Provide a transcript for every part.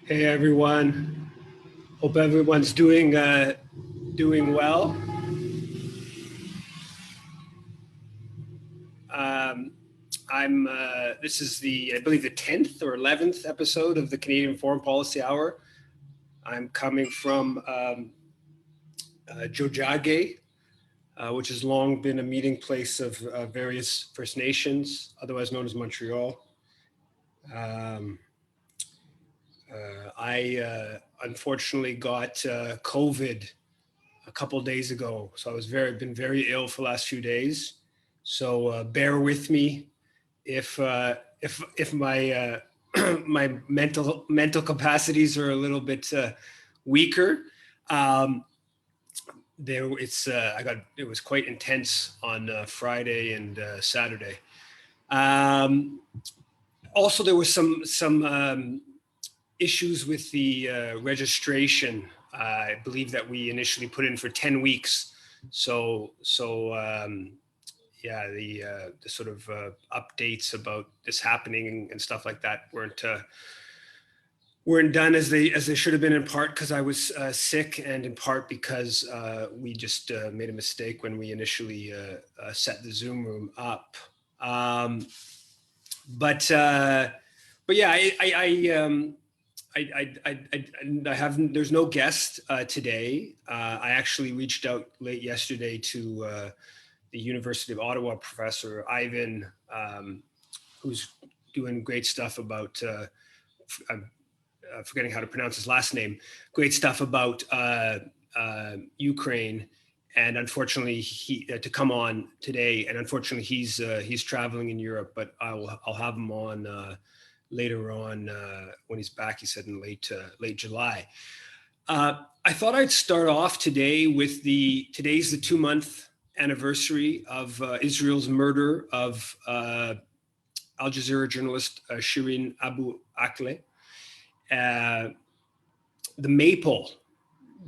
Hey everyone. Hope everyone's doing well. Um, I'm. This is I believe, the 10th or 11th episode of the Canadian Foreign Policy Hour. I'm coming from Jojage, which has long been a meeting place of various First Nations, otherwise known as Montreal. I unfortunately got COVID a couple days ago, so I was been very ill for the last few days. So bear with me if my my mental capacities are a little bit weaker. Um, it was quite intense on Friday and Saturday. Also, there was some issues with the registration. I believe that we initially put in for 10 weeks. Yeah, the sort of updates about this happening and stuff like that weren't done as they should have been, in part because I was sick, and in part because we just made a mistake when we initially set the Zoom room up. But yeah, I have. There's no guest today. I actually reached out late yesterday to the University of Ottawa professor Ivan, who's doing great stuff about. I'm forgetting how to pronounce his last name. Great stuff about Ukraine, and unfortunately, to come on today. And unfortunately, he's traveling in Europe. But I'll have him on later on when he's back. He said in late July. I thought I'd start off today with today's the 2-month anniversary of Israel's murder of Al Jazeera journalist Shireen Abu Akleh. The Maple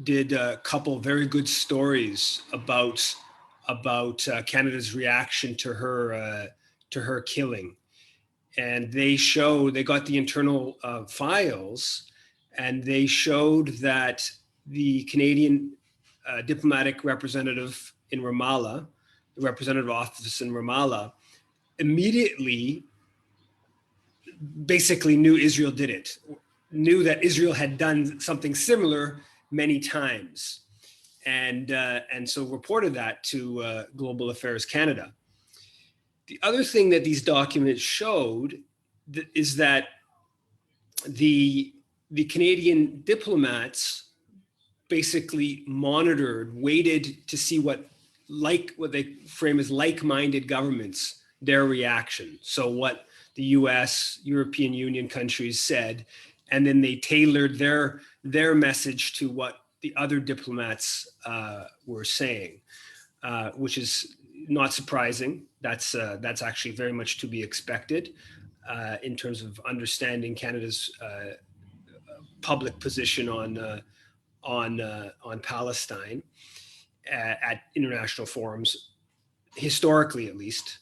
did a couple very good stories about Canada's reaction to her killing, and they got the internal files, and they showed that the Canadian diplomatic representative in Ramallah, the representative office in Ramallah, immediately basically knew Israel did it, knew that Israel had done something similar many times, and so reported that to Global Affairs Canada. The other thing that these documents showed is that the Canadian diplomats basically waited to see what they frame as like-minded governments, their reaction. So what the US, European Union countries said, and then they tailored their message to what the other diplomats were saying, which is not surprising. That's actually very much to be expected in terms of understanding Canada's public position on Palestine at international forums, historically at least.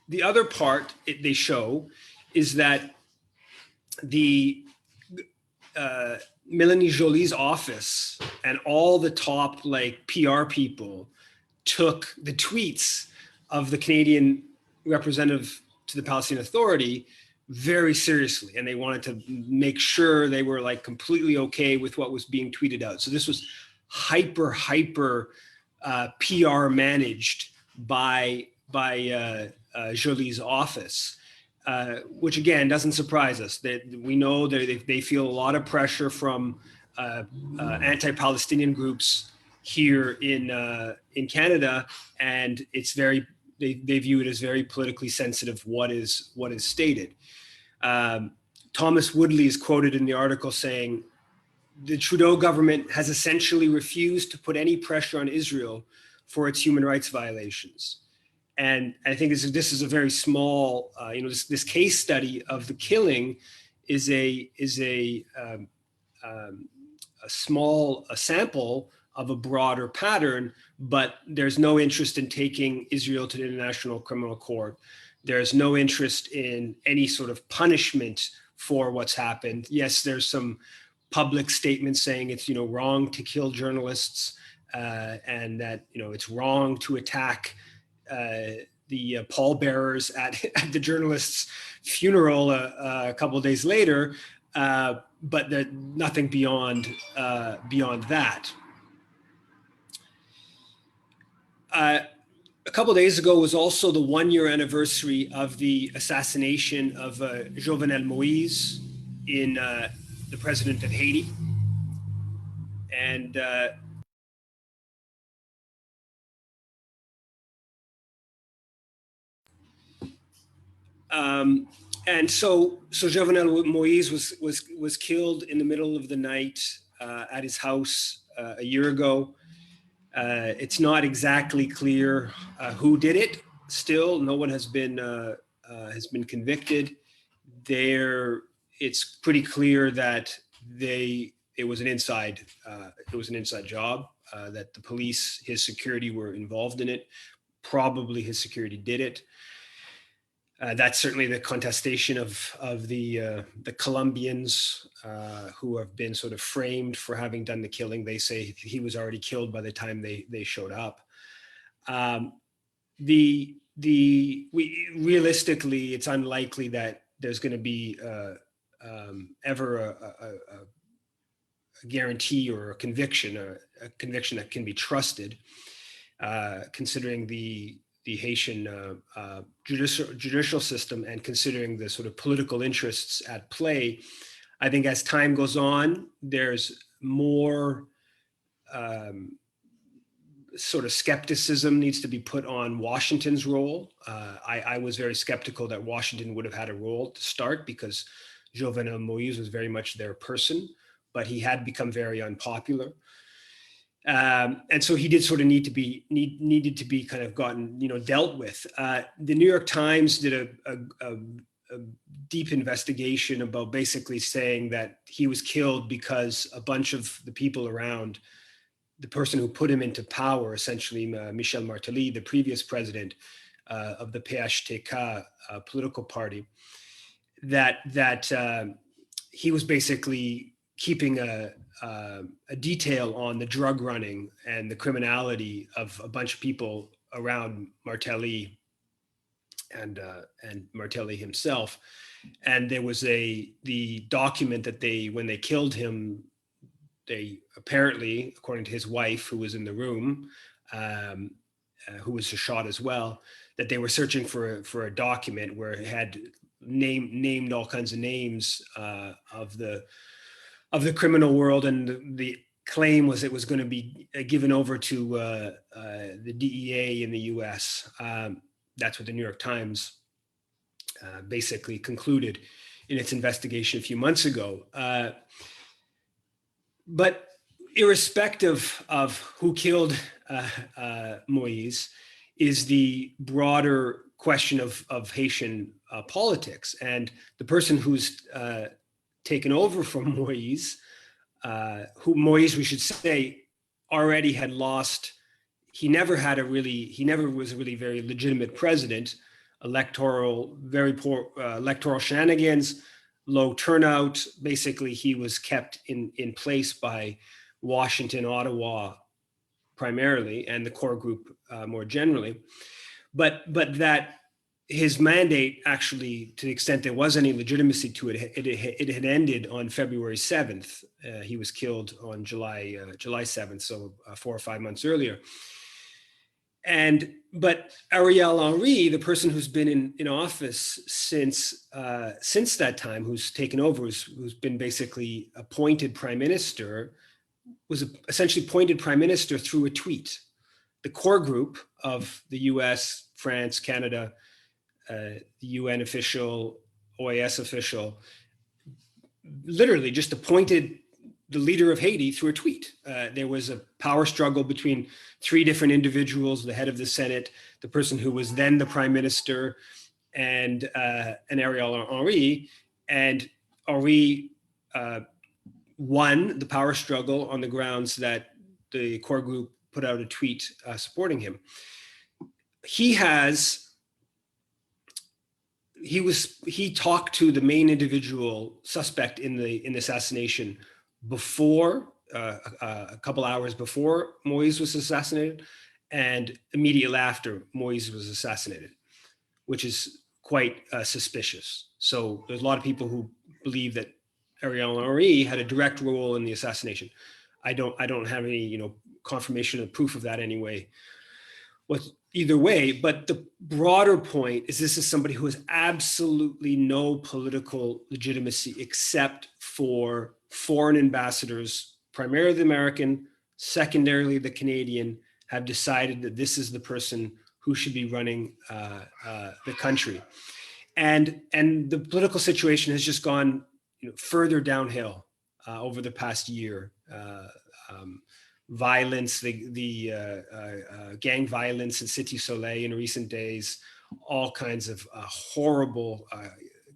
The other part they show is that the Melanie Joly's office and all the top PR people took the tweets of the Canadian representative to the Palestinian Authority very seriously, and they wanted to make sure they were completely okay with what was being tweeted out. So this was hyper PR managed by Joly's office, which again doesn't surprise us. We know that they feel a lot of pressure from anti-Palestinian groups here in Canada, and it's they view it as very politically sensitive what is stated. Thomas Woodley is quoted in the article saying, "The Trudeau government has essentially refused to put any pressure on Israel for its human rights violations." And I think this is a very small, this case study of the killing is a small sample of a broader pattern, but there's no interest in taking Israel to the International Criminal Court. There's no interest in any sort of punishment for what's happened. Yes, there's some public statements saying it's wrong to kill journalists, and that it's wrong to attack the pallbearers at the journalist's funeral a couple of days later, but nothing beyond that. A couple of days ago was also the 1-year anniversary of the assassination of Jovenel Moïse, the president of Haiti. And so Jovenel Moïse was killed in the middle of the night at his house a year ago. It's not exactly clear who did it. Still, no one has been convicted. It's pretty clear that it was an inside job. That the police, his security, were involved in it. Probably his security did it. That's certainly the contestation of the Colombians who have been sort of framed for having done the killing. They say he was already killed by the time they showed up. Realistically, it's unlikely that there's going to be ever a guarantee or a conviction that can be trusted, considering the Haitian judicial system, and considering the sort of political interests at play. I think as time goes on, there's more sort of skepticism needs to be put on Washington's role. I was very skeptical that Washington would have had a role to start, because Jovenel Moïse was very much their person, but he had become very unpopular. And so he did sort of needed to be kind of gotten, dealt with. The New York Times did a deep investigation about basically saying that he was killed because a bunch of the people around the person who put him into power, essentially Michel Martelly, the previous president of the PHTK political party, that he was basically keeping a detail on the drug running and the criminality of a bunch of people around Martelly and Martelly himself. And there was the document that when they killed him, they apparently, according to his wife, who was in the room, who was shot as well, that they were searching for a document where it had named all kinds of names of the criminal world, and the claim was it was going to be given over to the DEA in the U.S. That's what the New York Times basically concluded in its investigation a few months ago. But irrespective of who killed Moïse, is the broader question of Haitian politics. And the person who's taken over from Moïse, we should say, already had lost. He never was a really very legitimate president. Very poor electoral shenanigans, low turnout. Basically, he was kept in place by Washington, Ottawa, primarily, and the core group more generally. But that his mandate, actually, to the extent there was any legitimacy to it, it had ended on February 7th. He was killed on July 7th, so 4 or 5 months earlier. But Ariel Henry, the person who's been in office since that time, who's taken over, who's been basically appointed prime minister, was essentially appointed prime minister through a tweet. The core group of the US, France, Canada, the UN official, OAS official, literally just appointed the leader of Haiti through a tweet. There was a power struggle between 3 different individuals: the head of the Senate, the person who was then the prime minister, and Ariel Henry. And Henry won the power struggle on the grounds that the core group put out a tweet supporting him. He has he talked to the main individual suspect in the assassination before, a couple hours before Moise was assassinated, and immediately after Moise was assassinated, which is quite suspicious. So there's a lot of people who believe that Ariel Henry had a direct role in the assassination. I don't have any confirmation or proof of that anyway. Either way, but the broader point is this is somebody who has absolutely no political legitimacy except for foreign ambassadors, primarily the American, secondarily the Canadian, have decided that this is the person who should be running the country. And the political situation has just gone further downhill over the past year. Violence, the gang violence in Cité Soleil in recent days, all kinds of horrible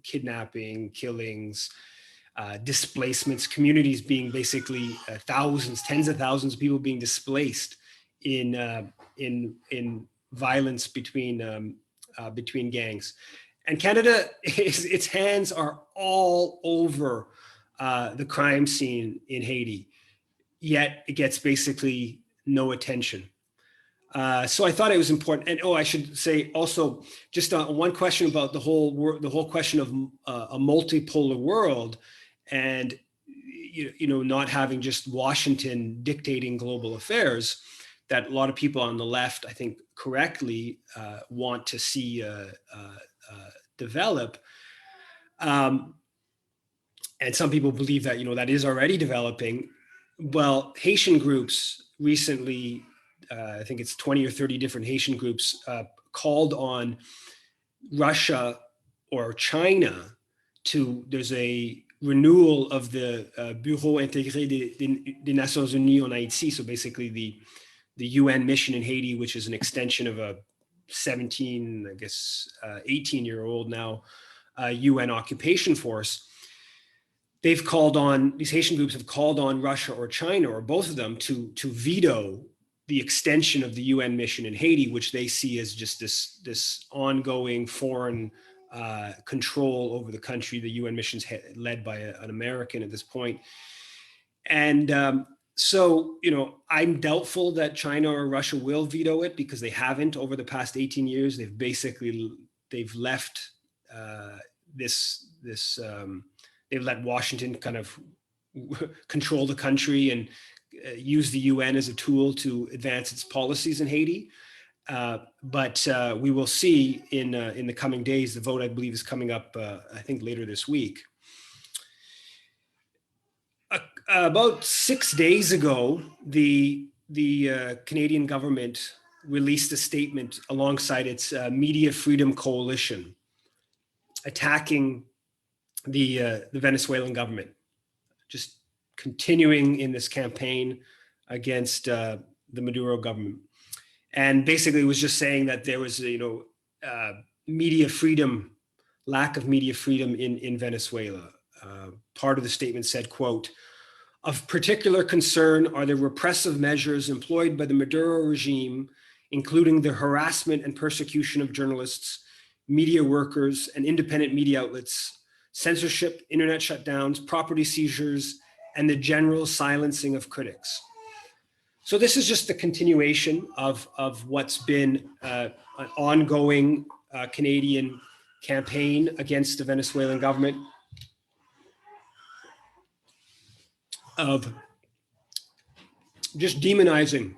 kidnapping, killings, displacements, communities being basically thousands, tens of thousands of people being displaced in violence between gangs. And Canada, its hands are all over the crime scene in Haiti, yet it gets basically no attention. So I thought it was important. And I should say also, just one question about the whole question of a multipolar world, and not having just Washington dictating global affairs, that a lot of people on the left, I think correctly, want to see develop. And some people believe that that is already developing. Well, Haitian groups recently, I think it's 20 or 30 different Haitian groups, called on Russia or China there's a renewal of the Bureau Intégré des Nations Unies en Haïti, so basically the UN mission in Haiti, which is an extension of a 18-year-old now UN occupation force. These Haitian groups have called on Russia or China, or both of them, to veto the extension of the UN mission in Haiti, which they see as just this ongoing foreign control over the country. The UN mission's led by an American at this point. And so, I'm doubtful that China or Russia will veto it, because they haven't over the past 18 years. They've left they've let Washington kind of control the country and use the UN as a tool to advance its policies in Haiti. But we will see in the coming days. The vote, I believe, is coming up, I think, later this week. About 6 days ago, the Canadian government released a statement alongside its Media Freedom Coalition, attacking the Venezuelan government, just continuing in this campaign against the Maduro government. And basically it was just saying that there was media freedom, lack of media freedom in Venezuela. Part of the statement said, quote, "Of particular concern are the repressive measures employed by the Maduro regime, including the harassment and persecution of journalists, media workers, and independent media outlets, censorship, internet shutdowns, property seizures, and the general silencing of critics." So this is just the continuation of what's been an ongoing Canadian campaign against the Venezuelan government, of just demonizing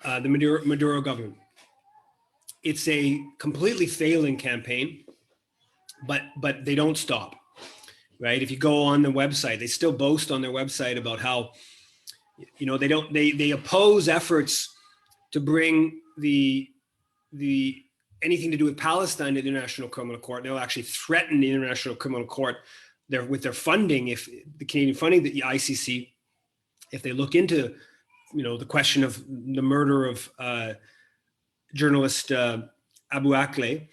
the Maduro government. It's a completely failing campaign, but they don't stop, right? If you go on the website, they still boast on their website about how they oppose efforts to bring the anything to do with Palestine to the International Criminal Court. They'll actually threaten the International Criminal Court with their funding, if the Canadian funding, the ICC, if they look into the question of the murder of journalist Abu Akleh,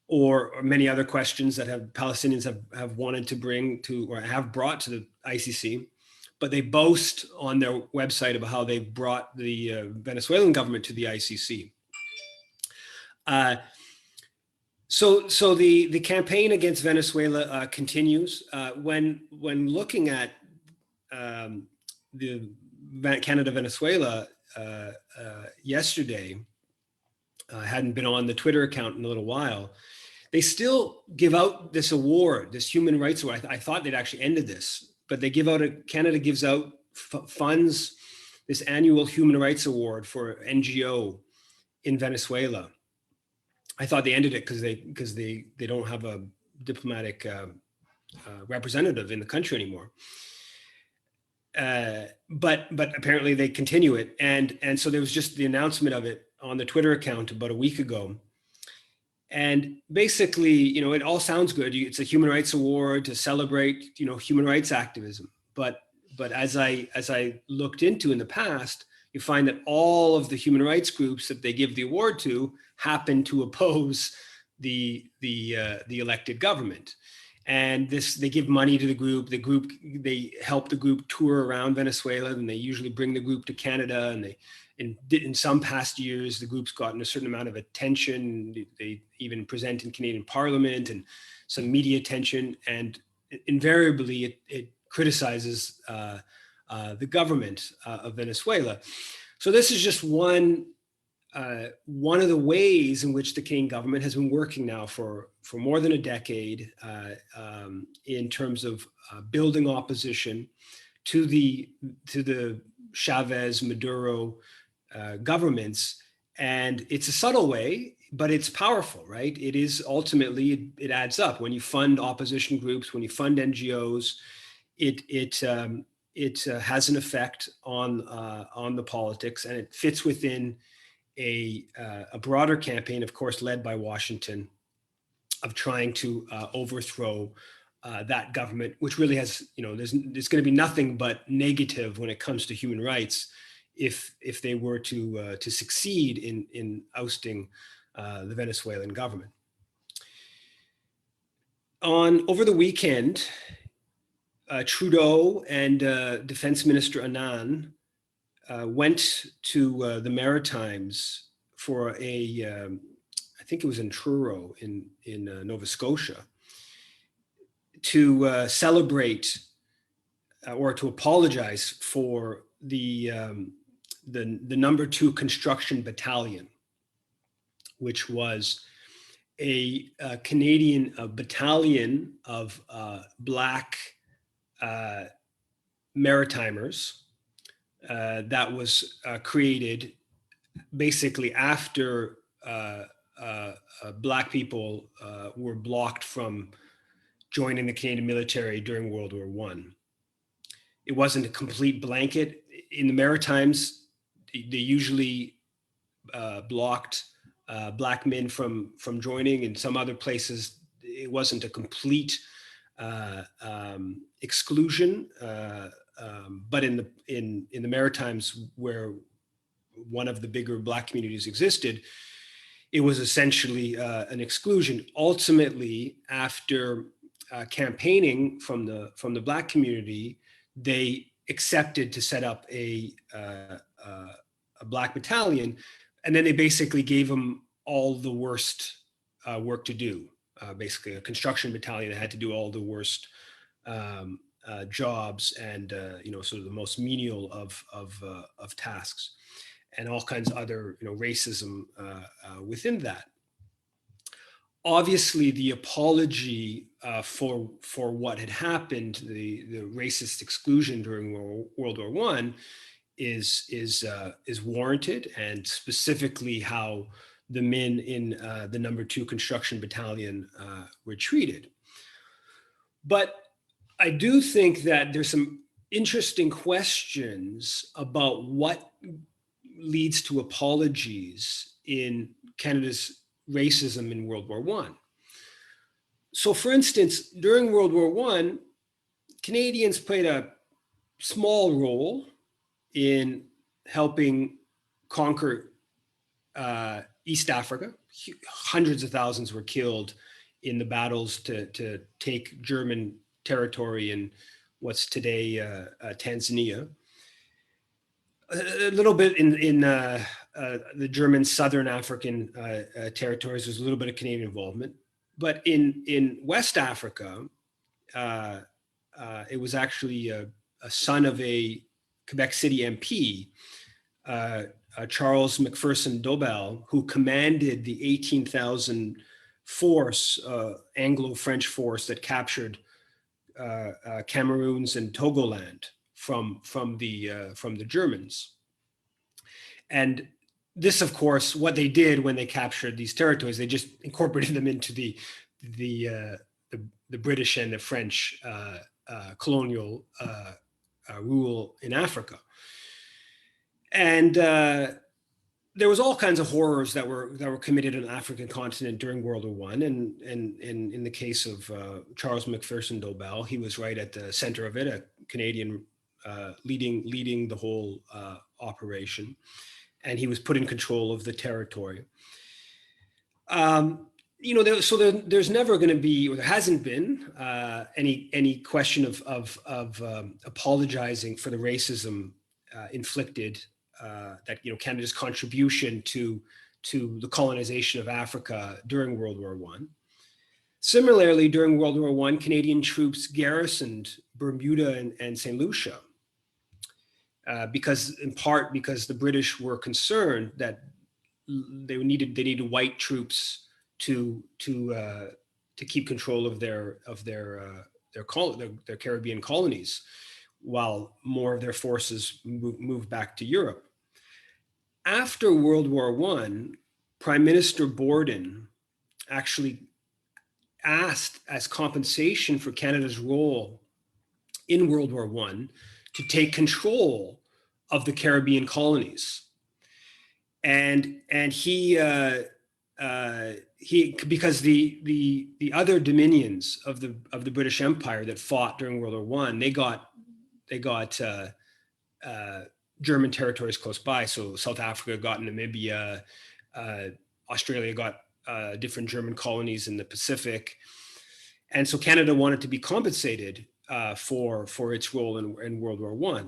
or many other questions that Palestinians have wanted to bring to, or have brought to the ICC. But they boast on their website about how they brought the Venezuelan government to the ICC. So the campaign against Venezuela continues. When looking at the Canada-Venezuela yesterday, I hadn't been on the Twitter account in a little while. They still give out this award, this human rights award. I thought they'd actually ended this, but they give out Canada gives out funds this annual human rights award for NGO in Venezuela. I thought they ended it because they don't have a diplomatic representative in the country anymore. But apparently they continue it, and so there was just the announcement of it on the Twitter account about a week ago. And basically, it all sounds good. It's a human rights award to celebrate, human rights activism. But as I looked into in the past, you find that all of the human rights groups that they give the award to happen to oppose the elected government. And they give money to the group. They help the group tour around Venezuela, and they usually bring the group to Canada. And in some past years, the group's gotten a certain amount of attention. They even present in Canadian Parliament and some media attention. And invariably, it criticizes the government of Venezuela. So this is just one of the ways in which the Canadian government has been working now for more than a decade in terms of building opposition to the Chavez, Maduro governments. And it's a subtle way, but it's powerful, right? It is ultimately, it adds up. When you fund opposition groups, when you fund NGOs, it has an effect on the politics, and it fits within a broader campaign, of course, led by Washington, of trying to overthrow that government, which really has, there's going to be nothing but negative when it comes to human rights if they were to succeed in ousting the Venezuelan government. Over the weekend, Trudeau and Defense Minister Anand went to the Maritimes for I think it was in Truro in Nova Scotia, to celebrate or to apologize for the number 2 construction battalion, which was a Canadian battalion of Black Maritimers that was created basically after Black people were blocked from joining the Canadian military during World War I. It wasn't a complete blanket. In the Maritimes, they usually blocked Black men from joining. In some other places, it wasn't a complete exclusion. But in the Maritimes, where one of the bigger Black communities existed, it was essentially an exclusion. Ultimately, after campaigning from the Black community, they accepted to set up a Black battalion, and then they basically gave them all the worst work to do. Basically, a construction battalion that had to do all the worst jobs and sort of the most menial of tasks, and all kinds of other racism within that. Obviously, the apology for what had happened, the racist exclusion during World War I, is warranted, and specifically how the men in the number 2 construction battalion were treated. But I do think that there's some interesting questions about what leads to apologies in Canada's racism in World War I. So, for instance, during World War I, Canadians played a small role in helping conquer East Africa. Hundreds of thousands were killed in the battles to take German territory in what's today Tanzania. A little bit in the German Southern African territories, there's a little bit of Canadian involvement. But in West Africa, it was actually a son of a Quebec City MP, Charles McPherson Dobell, who commanded the 18,000 force, Anglo-French force that captured Cameroons and Togoland from the Germans. And this, of course, what they did when they captured these territories, they just incorporated them into the British and the French colonial rule in Africa. And there was all kinds of horrors that were committed on the African continent during World War I. And in the case of Charles McPherson Dobell, he was right at the center of it, a Canadian leading the whole operation. And he was put in control of the territory. There's never going to be, or there hasn't been, any question of apologizing for the racism inflicted, that Canada's contribution to the colonization of Africa during World War I. Similarly, during World War I, Canadian troops garrisoned Bermuda and St. Lucia, because the British were concerned that they needed white troops to keep control of their Caribbean colonies, while more of their forces moved back to Europe. After World War I, Prime Minister Borden actually asked, as compensation for Canada's role in World War I, to take control of the Caribbean colonies. And he because the other dominions of the British Empire that fought during World War I, they got German territories close by. So South Africa got Namibia, Australia got different German colonies in the Pacific, and so Canada wanted to be compensated for its role in World War I.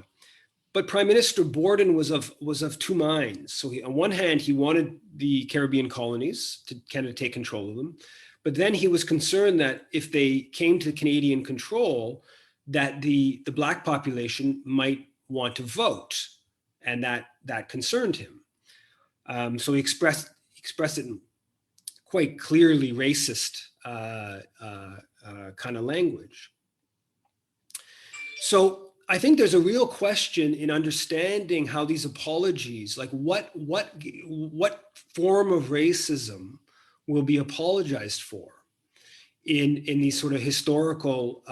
But Prime Minister Borden was of two minds. So on one hand, he wanted the Caribbean colonies to Canada take control of them, but then he was concerned that if they came to Canadian control, that the Black population might want to vote, and that concerned him. So he expressed it in quite clearly racist kind of language. So I think there's a real question in understanding how these apologies, like what form of racism will be apologized for in these sort of historical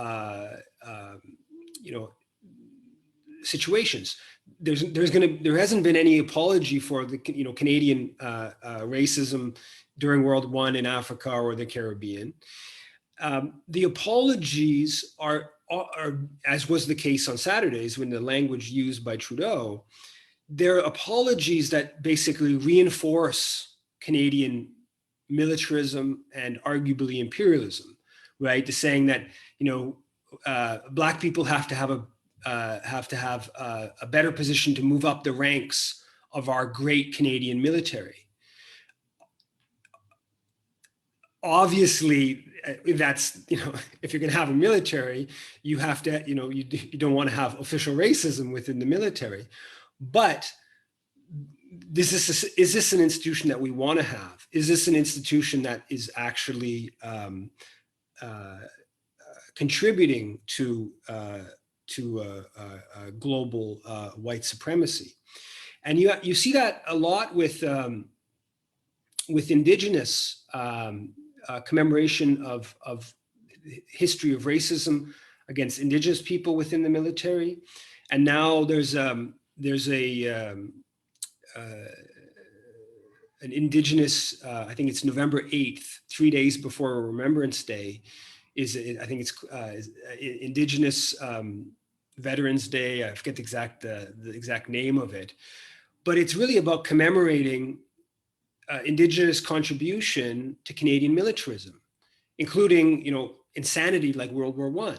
situations. There hasn't been any apology for the Canadian racism during World War I in Africa or the Caribbean. The apologies are, as was the case on Saturdays when the language used by Trudeau, they're apologies that basically reinforce Canadian militarism and arguably imperialism, right? The saying that Black people have to have a better position to move up the ranks of our great Canadian military. Obviously, that's, if you're going to have a military, you have to, you don't want to have official racism within the military. But is this an institution that we want to have? Is this an institution that is actually contributing to global white supremacy? And you see that a lot with Indigenous commemoration of history of racism against Indigenous people within the military, and now there's an Indigenous. I think it's November 8th, 3 days before Remembrance Day. I think it's Indigenous Veterans Day. I forget the exact name of it, but it's really about commemorating Indigenous contribution to Canadian militarism, including, insanity like World War I,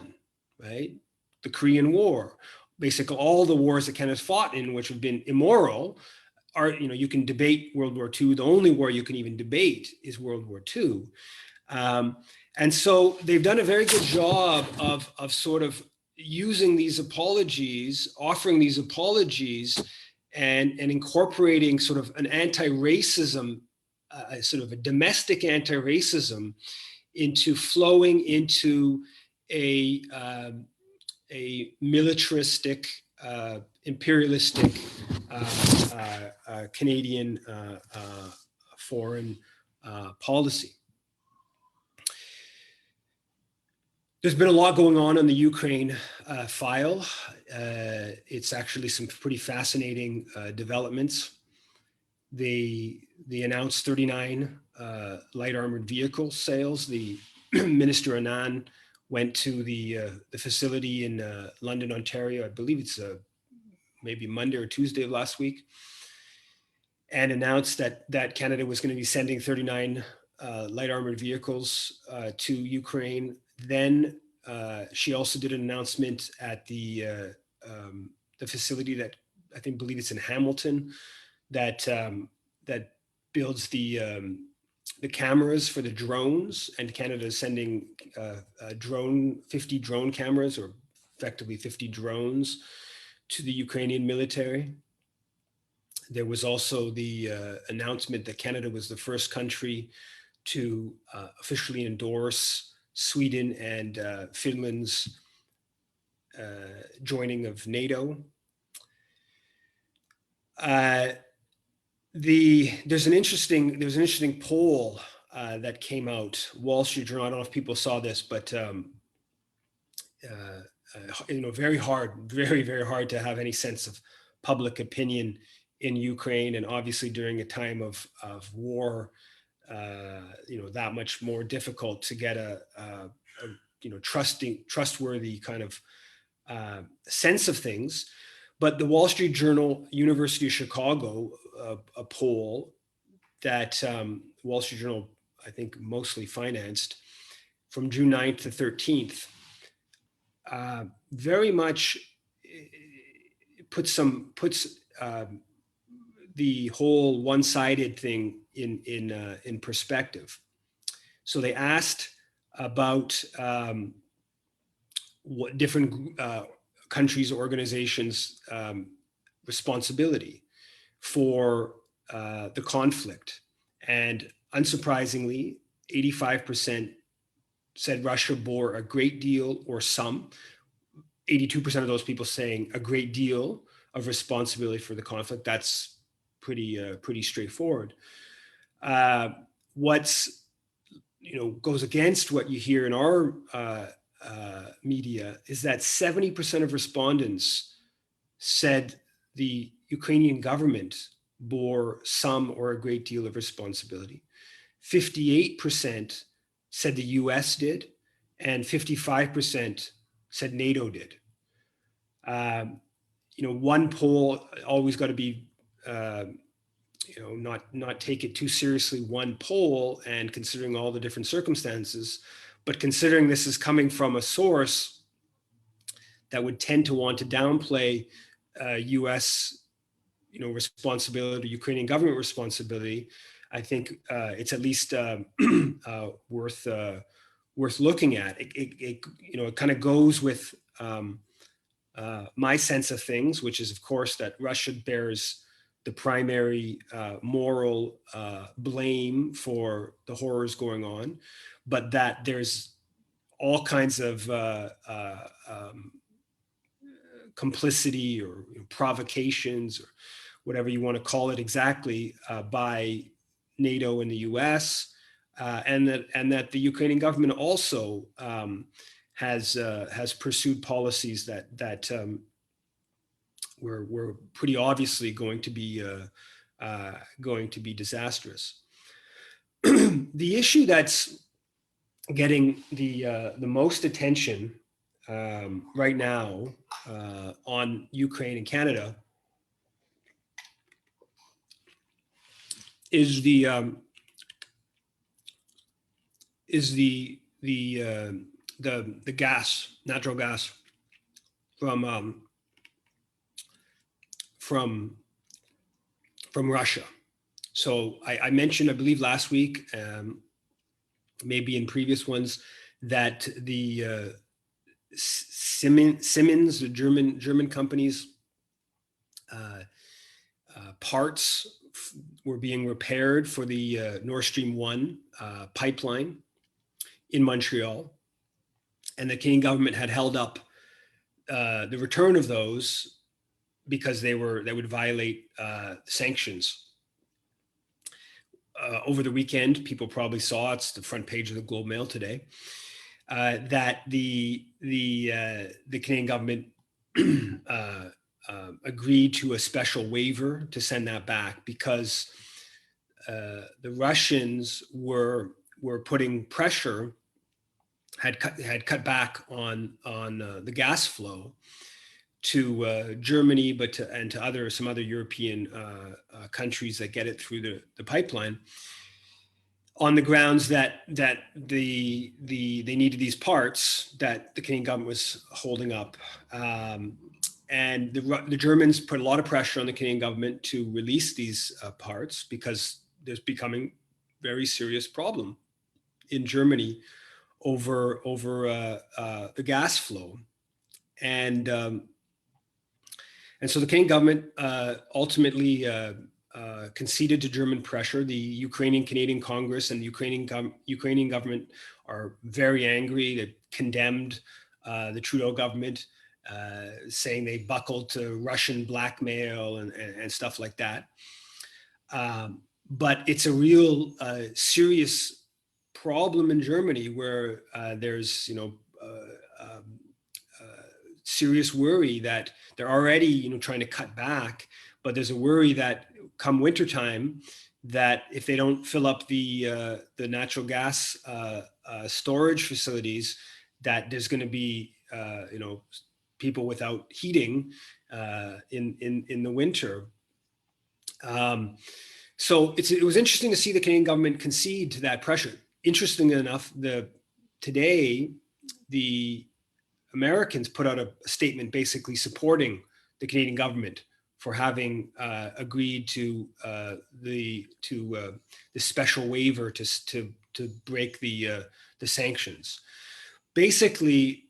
right? The Korean War, basically all the wars that Canada's fought in, which have been immoral, you can debate World War II. The only war you can even debate is World War II. And so they've done a very good job of sort of using these apologies, offering these apologies, and incorporating sort of an anti-racism, sort of a domestic anti-racism into flowing into a militaristic, imperialistic Canadian foreign policy. There's been a lot going on the Ukraine file. It's actually some pretty fascinating developments. They announced 39 light armored vehicle sales. The Minister Anand went to the facility in London, Ontario. I believe it's maybe Monday or Tuesday of last week, and announced that Canada was going to be sending 39 light armored vehicles to Ukraine. Then she also did an announcement at the facility that I believe it's in Hamilton, that that builds the cameras for the drones, and Canada is sending 50 drone cameras, or effectively 50 drones, to the Ukrainian military. There was also the announcement that Canada was the first country to officially endorse Sweden and Finland's joining of NATO. There's an interesting poll that came out, Wall Street Journal. I don't know if people saw this, but very hard to have any sense of public opinion in Ukraine, and obviously during a time of war, that much more difficult to get a trustworthy kind of sense of things. But the Wall Street Journal, University of Chicago, a poll that Wall Street Journal, I think, mostly financed, from June 9th to 13th, very much puts the whole one-sided thing in perspective. So they asked about what different countries' organizations' responsibility for the conflict, and unsurprisingly, 85% said Russia bore a great deal or some. 82% of those people saying a great deal of responsibility for the conflict. That's pretty straightforward. What's goes against what you hear in our media is that 70% of respondents said the Ukrainian government bore some or a great deal of responsibility. 58% said the US did, and 55% said NATO did. One poll, always got to be, not take it too seriously, one poll, and considering all the different circumstances, but considering this is coming from a source that would tend to want to downplay US, responsibility, Ukrainian government responsibility, I think it's at least worth looking at. It kind of goes with my sense of things, which is, of course, that Russia bears the primary moral blame for the horrors going on, but that there's all kinds of complicity or provocations, or whatever you want to call it exactly, by NATO and the US, and that the Ukrainian government also has pursued policies that were pretty obviously going to be disastrous. The issue that's getting the most attention right now on Ukraine and Canada is the gas, natural gas from from Russia. So I mentioned, I believe last week, maybe in previous ones, that the Siemens, the German companies, parts were being repaired for the Nord Stream 1 pipeline in Montreal. And the Canadian government had held up the return of those because they would violate sanctions. Over the weekend, people probably saw, it's the front page of the Globe Mail today, that the Canadian government agreed to a special waiver to send that back because the Russians were putting pressure, had cut back on the gas flow to Germany, and to some other European countries that get it through the pipeline, on the grounds that they needed these parts that the Canadian government was holding up. And the Germans put a lot of pressure on the Canadian government to release these parts because there's becoming very serious problem in Germany over the gas flow. And so the Canadian government ultimately conceded to German pressure. The Ukrainian-Canadian Congress and the Ukrainian government are very angry. They condemned the Trudeau government, saying they buckled to Russian blackmail and stuff like that. But it's a real serious problem in Germany where there's serious worry that they're already trying to cut back, but there's a worry that come wintertime, that if they don't fill up the natural gas storage facilities, that there's going to be people without heating in the winter. So it was interesting to see the Canadian government concede to that pressure. Interestingly enough, today the Americans put out a statement basically supporting the Canadian government for having agreed to the special waiver to break the sanctions. Basically,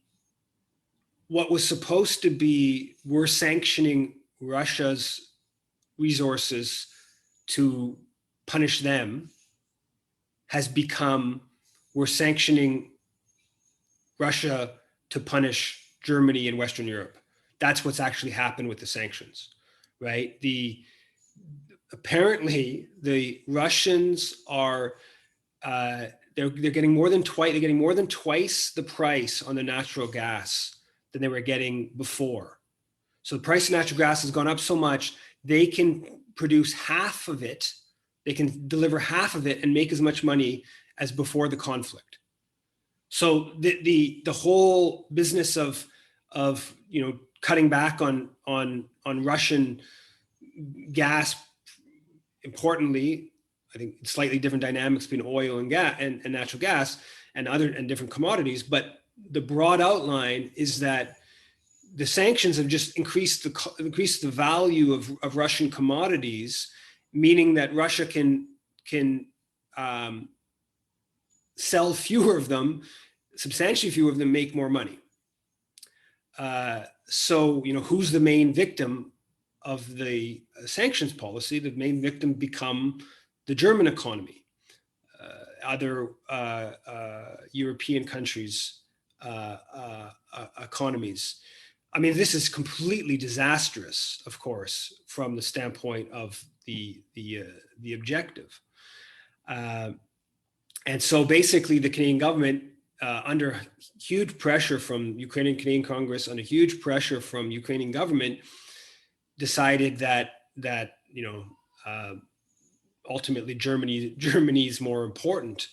what was supposed to be, we're sanctioning Russia's resources to punish them, has become, we're sanctioning Russia to punish Germany and Western Europe. That's what's actually happened with the sanctions, right? Apparently the Russians are they're getting more than twice the price on the natural gas than they were getting before. So the price of natural gas has gone up so much, they can produce half of it, they can deliver half of it and make as much money as before the conflict. So the whole business of cutting back on Russian gas, importantly, I think slightly different dynamics between oil and gas and natural gas and different commodities, but the broad outline is that the sanctions have just increased the value of Russian commodities, meaning that Russia can sell fewer of them, substantially fewer of them, make more money. So who's the main victim of the sanctions policy? The main victim become the German economy, other European countries' economies. I mean, this is completely disastrous, of course, from the standpoint of the objective. And so basically the Canadian government, under huge pressure from Canadian Congress, under huge pressure from Ukrainian government, decided that ultimately Germany's more important.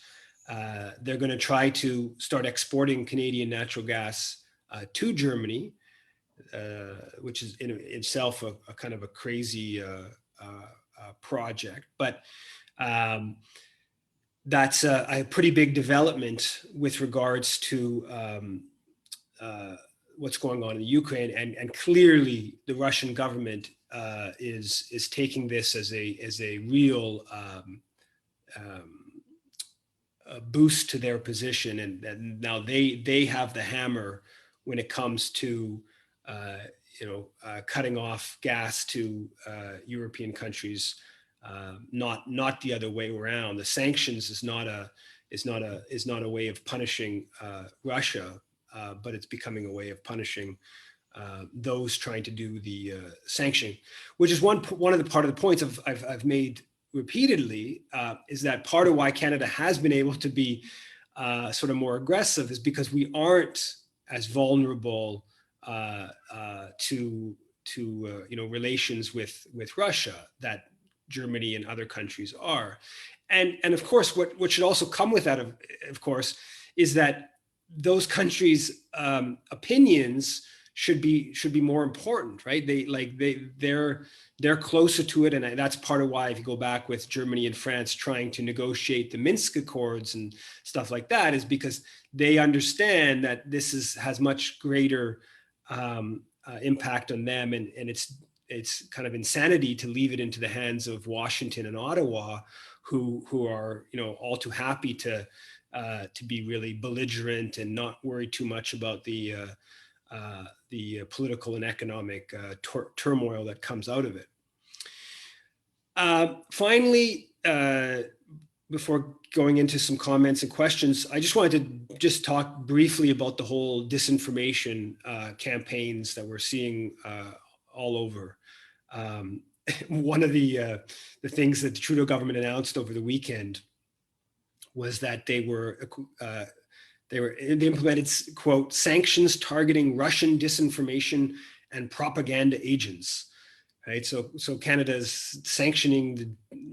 They're going to try to start exporting Canadian natural gas to Germany, which is in itself a kind of a crazy project, but that's a pretty big development with regards to what's going on in the Ukraine, and clearly the Russian government is taking this as a real a boost to their position, and now they have the hammer when it comes to cutting off gas to European countries, not the other way around. The sanctions is not a way of punishing Russia, but it's becoming a way of punishing those trying to do the sanctioning, which is one of the part of the points I've made repeatedly, is that part of why Canada has been able to be sort of more aggressive is because we aren't as vulnerable to relations with Russia that Germany and other countries are, and of course what should also come with that of course is that those countries' opinions should be more important, right? They're closer to it, and that's part of why, if you go back with Germany and France trying to negotiate the Minsk Accords and stuff like that, is because they understand that this has much greater impact on them, and it's kind of insanity to leave it into the hands of Washington and Ottawa, who are all too happy to be really belligerent and not worry too much about the political and economic turmoil that comes out of it. Finally, before going into some comments and questions, I just wanted to just talk briefly about the whole disinformation campaigns that we're seeing all over. One of the things that the Trudeau government announced over the weekend was that they implemented, quote, sanctions targeting Russian disinformation and propaganda agents, right? So Canada is sanctioning the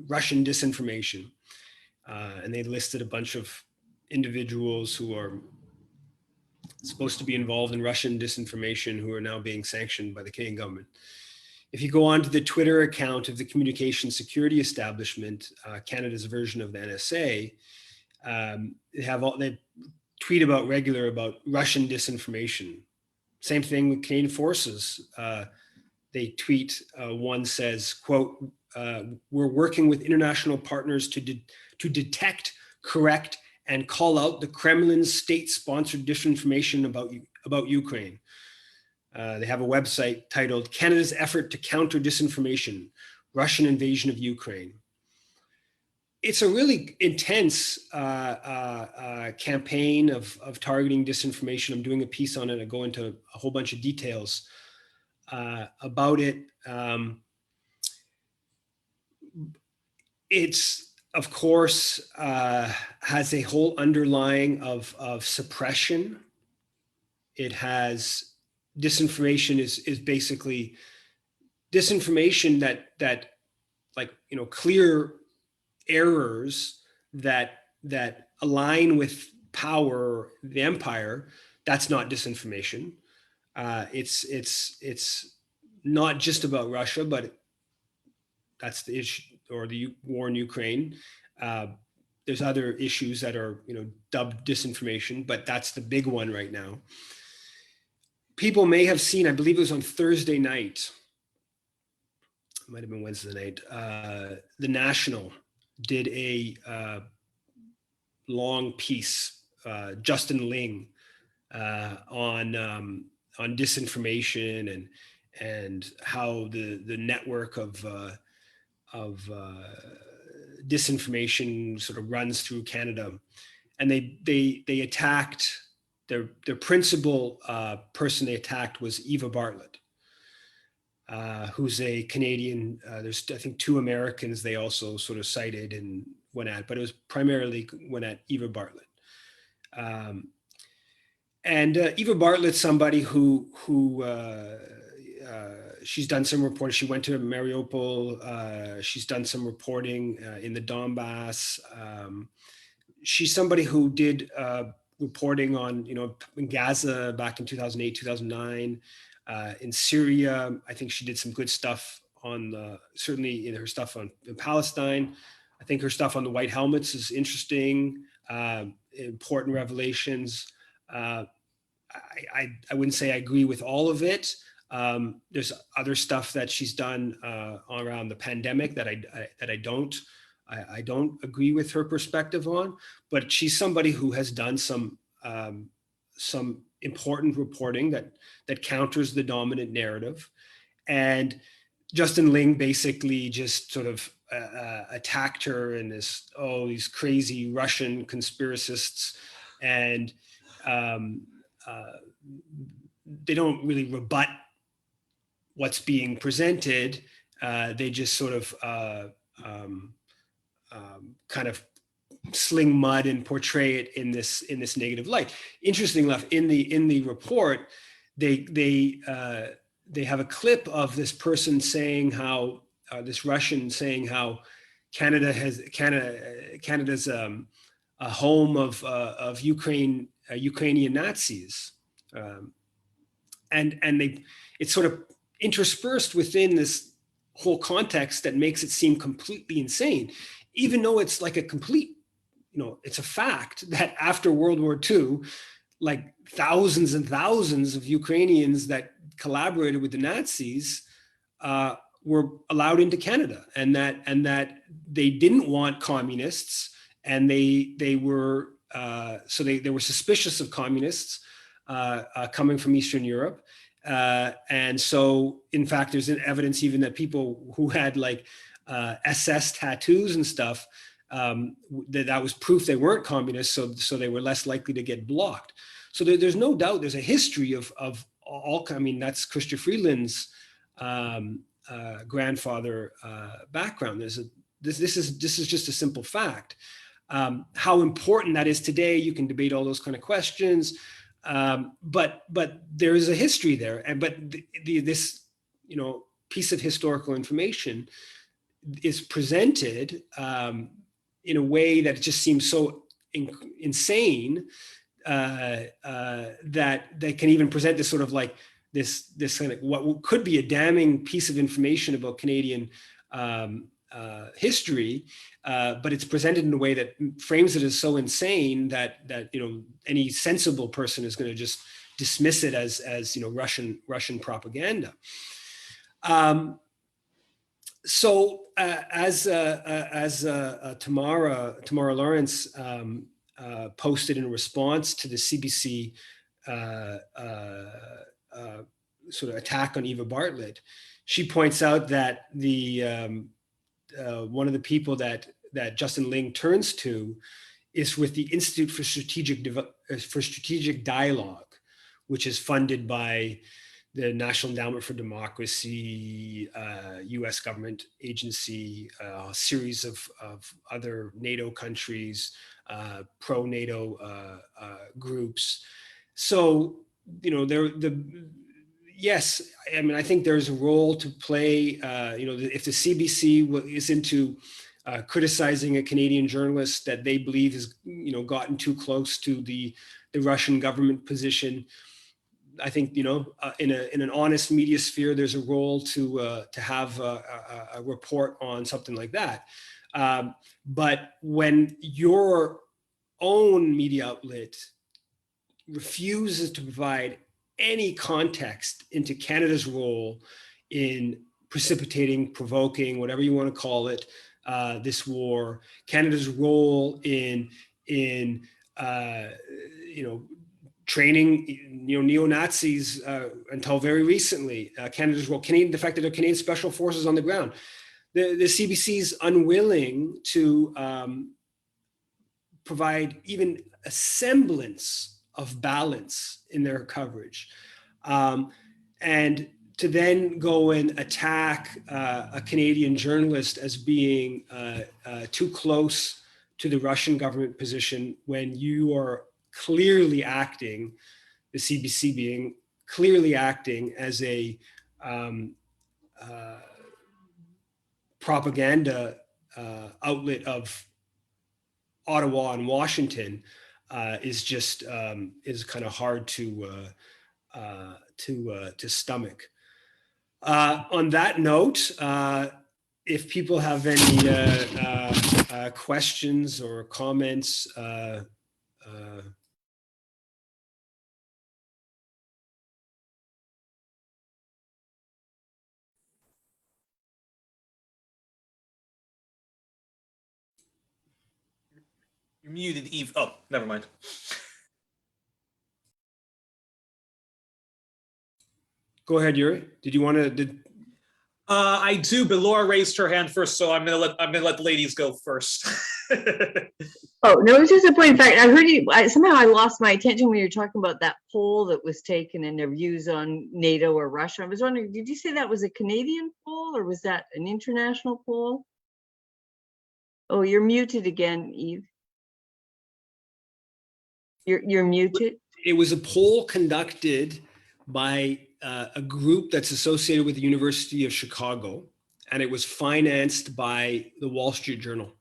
Russian disinformation, and they listed a bunch of individuals who are supposed to be involved in Russian disinformation who are now being sanctioned by the Canadian government. If you go on to the Twitter account of the Communications Security Establishment, Canada's version of the NSA, they tweet regular about Russian disinformation. Same thing with Canadian forces. They tweet, one says, quote, we're working with international partners to detect, correct, and call out the Kremlin's state-sponsored disinformation about Ukraine. They have a website titled Canada's Effort to Counter Disinformation, Russian Invasion of Ukraine. It's a really intense campaign of targeting disinformation. I'm doing a piece on it. I go into a whole bunch of details about it. It's, of course, has a whole underlying of suppression. It has disinformation is basically disinformation that clear errors that align with power, the empire. That's not disinformation. It's not just about Russia, but that's the issue, or the war in Ukraine. There's other issues that are dubbed disinformation, but that's the big one right now. People may have seen, I believe it was on Thursday night, it might have been Wednesday night, The National did a long piece, Justin Ling, on disinformation and how the network of disinformation sort of runs through Canada, and they attacked their principal person. They attacked was Eva Bartlett, who's a Canadian. There's, I think, 2 Americans they also sort of cited and went at, but it was primarily went at Eva Bartlett. And Eva Bartlett's somebody who she's done some reporting. She went to Mariupol. She's done some reporting in the Donbass. She's somebody who did reporting on, in Gaza back in 2008, 2009. In Syria, I think she did some good stuff certainly in her stuff in Palestine. I think her stuff on the White Helmets is interesting, important revelations. I wouldn't say I agree with all of it, There's other stuff that she's done around the pandemic that I don't agree with her perspective on, but she's somebody who has done some important reporting that counters the dominant narrative. And Justin Ling basically just sort of attacked her in these crazy Russian conspiracists, and they don't really rebut what's being presented. They just sort of kind of sling mud and portray it in this negative light. Interesting enough, in the report, they have a clip of this person saying how this Russian saying how Canada's a home of Ukrainian Nazis, and it's sort of interspersed within this whole context that makes it seem completely insane, even though it's like a complete, it's a fact that after World War II, like thousands and thousands of Ukrainians that collaborated with the Nazis were allowed into Canada, and that they didn't want communists, and they were they were suspicious of communists coming from Eastern Europe. And so, in fact, there's evidence even that people who had like SS tattoos and stuff, that was proof they weren't communists, so they were less likely to get blocked. So there's no doubt there's a history of all. I mean, that's Chrystia Freeland's grandfather background. This is just a simple fact. How important that is today, you can debate all those kind of questions, but there is a history there. But this piece of historical information is presented in a way that just seems so insane that they can even present this sort of like this kind of what could be a damning piece of information about Canadian history, but it's presented in a way that frames it as so insane that any sensible person is going to just dismiss it as Russian propaganda. So as Tamara Lawrence posted in response to the CBC sort of attack on Eva Bartlett, she points out that the one of the people that Justin Ling turns to is with the Institute for Strategic Dialogue, which is funded by the National Endowment for Democracy, US government agency, a series of other NATO countries, pro-NATO groups. So, yes, I mean, I think there's a role to play, if the CBC is into criticizing a Canadian journalist that they believe has, gotten too close to the Russian government position. I think, in an honest media sphere, there's a role to have a report on something like that. But when your own media outlet refuses to provide any context into Canada's role in precipitating, provoking, whatever you want to call it, this war, Canada's role in training, neo-Nazis until very recently, Canada's role, the fact that there are Canadian special forces on the ground. The CBC is unwilling to provide even a semblance of balance in their coverage. And to then go and attack a Canadian journalist as being too close to the Russian government position when you are clearly acting, the CBC being clearly acting as a propaganda outlet of Ottawa and Washington, is just is kind of hard to stomach. On that note, if people have any questions or comments, You're muted, Yves. Oh, never mind. Go ahead, Yuri. Did you want to? I do, but Laura raised her hand first, so I'm gonna let the ladies go first. Oh, no, it was just a point of fact. I heard you, somehow I lost my attention when you were talking about that poll that was taken and their views on NATO or Russia. I was wondering, did you say that was a Canadian poll or was that an international poll? Oh, you're muted again, Yves. You're muted. It was a poll conducted by a group that's associated with the University of Chicago, and it was financed by the Wall Street Journal.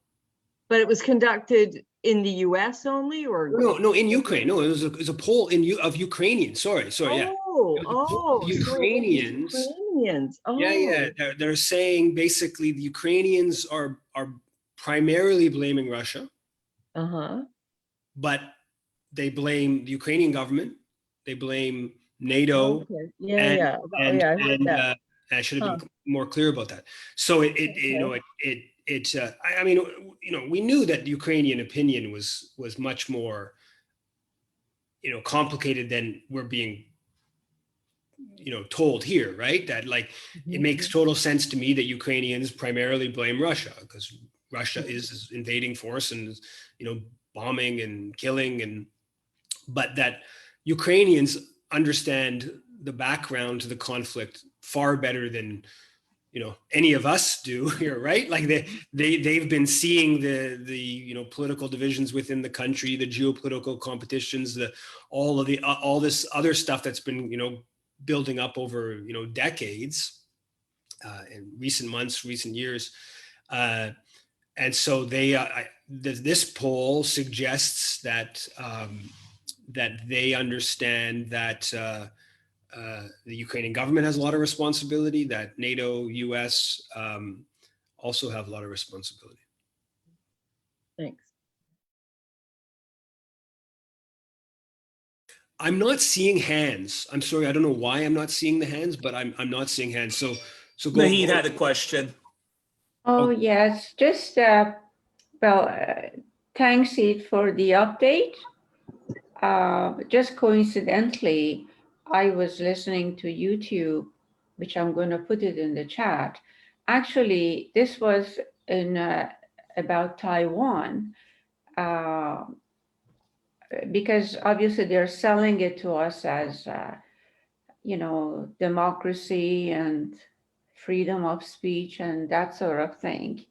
But it was conducted in the U.S. only, or no, in Ukraine. No, it was a poll of Ukrainians. Sorry, yeah. Ukrainians. Ukrainians. Oh, Yeah. They're saying basically the Ukrainians are primarily blaming Russia. But they blame the Ukrainian government. They blame NATO. Okay. I should have been more clear about that. So I mean, we knew that the Ukrainian opinion was much more, complicated than we're being, told here, right? That it makes total sense to me that Ukrainians primarily blame Russia because Russia is invading force and, bombing and killing but that Ukrainians understand the background to the conflict far better than any of us do here, right? Like they've been seeing the political divisions within the country, the geopolitical competitions, all this other stuff that's been building up over decades, in recent months, recent years, and so this poll suggests that that they understand that the Ukrainian government has a lot of responsibility, that NATO, US also have a lot of responsibility. Thanks. I'm not seeing hands. I'm sorry, I don't know why I'm not seeing the hands, but I'm not seeing hands. So go. Nahid had a question. Oh, yes, just thanks Ed for the update. Just coincidentally, I was listening to YouTube, which I'm going to put it in the chat. Actually, this was about Taiwan, because obviously they're selling it to us as, democracy and freedom of speech and that sort of thing.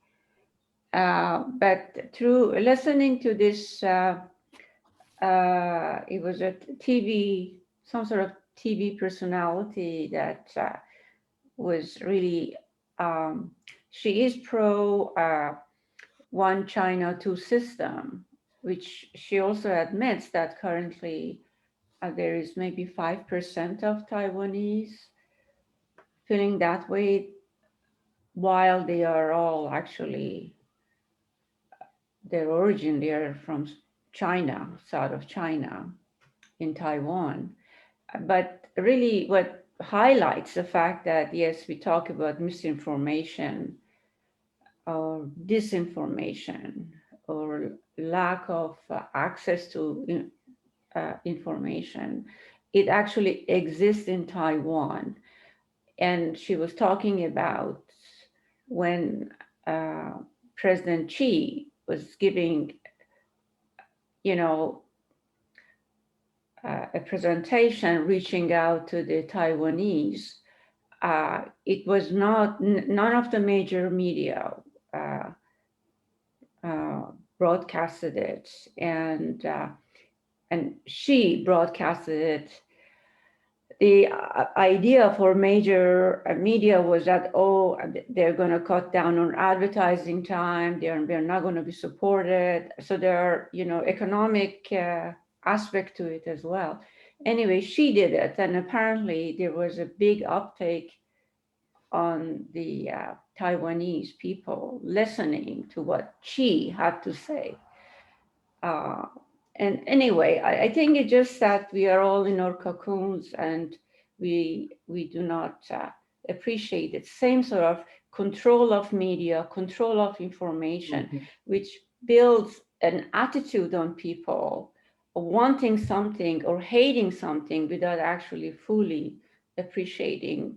But through listening to this, it was a some sort of TV personality that was really, she is pro one China, two system, which she also admits that currently there is maybe 5% of Taiwanese feeling that way, while they are all actually, their origin, they are from China, south of China, in Taiwan. But really what highlights the fact that, yes, we talk about misinformation or disinformation or lack of access to information, it actually exists in Taiwan. And she was talking about when President Xi was giving, a presentation reaching out to the Taiwanese. It was none of the major media broadcasted it, and she broadcasted it. The idea for major media was that, they're going to cut down on advertising time, they're not going to be supported. So there are, economic aspect to it as well. Anyway, she did it, and apparently there was a big uptake on the Taiwanese people listening to what she had to say. And anyway, I think it's just that we are all in our cocoons and we do not appreciate it. Same sort of control of media, control of information, which builds an attitude on people wanting something or hating something without actually fully appreciating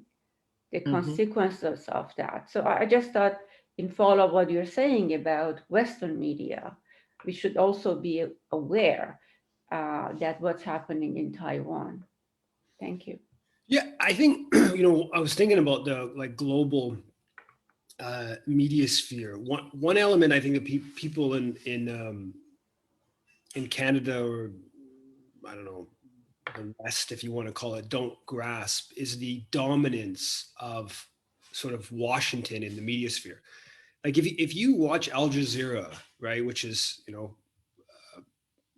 the consequences of that. So I just thought, in follow what you're saying about Western media, we should also be aware that what's happening in Taiwan. Thank you. Yeah, I think, I was thinking about the like global media sphere. One element I think that people in Canada, or I don't know, the West, if you want to call it, don't grasp is the dominance of sort of Washington in the media sphere. Like if you watch Al Jazeera, right, which is,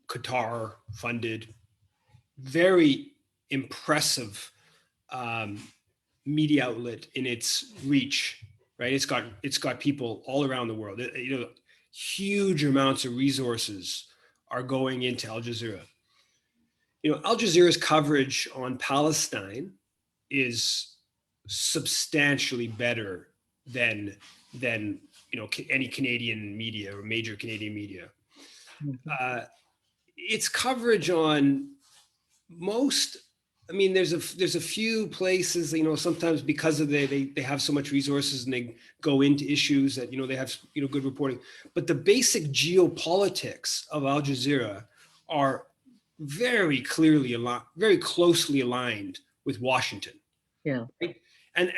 Qatar funded, very impressive media outlet in its reach, right? It's got people all around the world. Huge amounts of resources are going into Al Jazeera. Al Jazeera's coverage on Palestine is substantially better than any Canadian media or major Canadian media. Its coverage on most, there's a few places, sometimes because of they have so much resources and they go into issues that they have good reporting, but the basic geopolitics of Al Jazeera are very closely aligned with Washington. Yeah. Right? And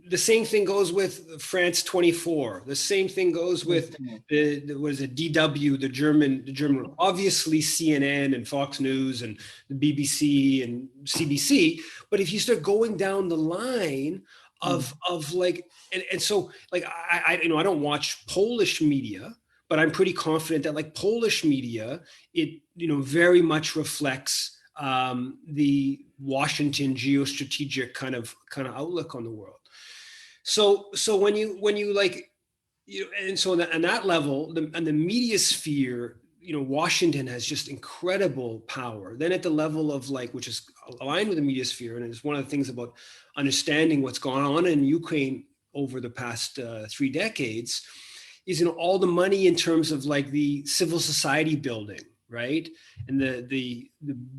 the same thing goes with France 24. The same thing goes with the DW, the German, obviously CNN and Fox News and the BBC and CBC. But if you start going down the line of like, and so like I don't watch Polish media, but I'm pretty confident that like Polish media, it very much reflects the Washington geostrategic kind of outlook on the world. So when you like, and so on that level, and the media sphere, Washington has just incredible power. Then at the level of like, which is aligned with the media sphere, and it's one of the things about understanding what's gone on in Ukraine over the past 3 decades, is all the money in terms of like the civil society building, right? And the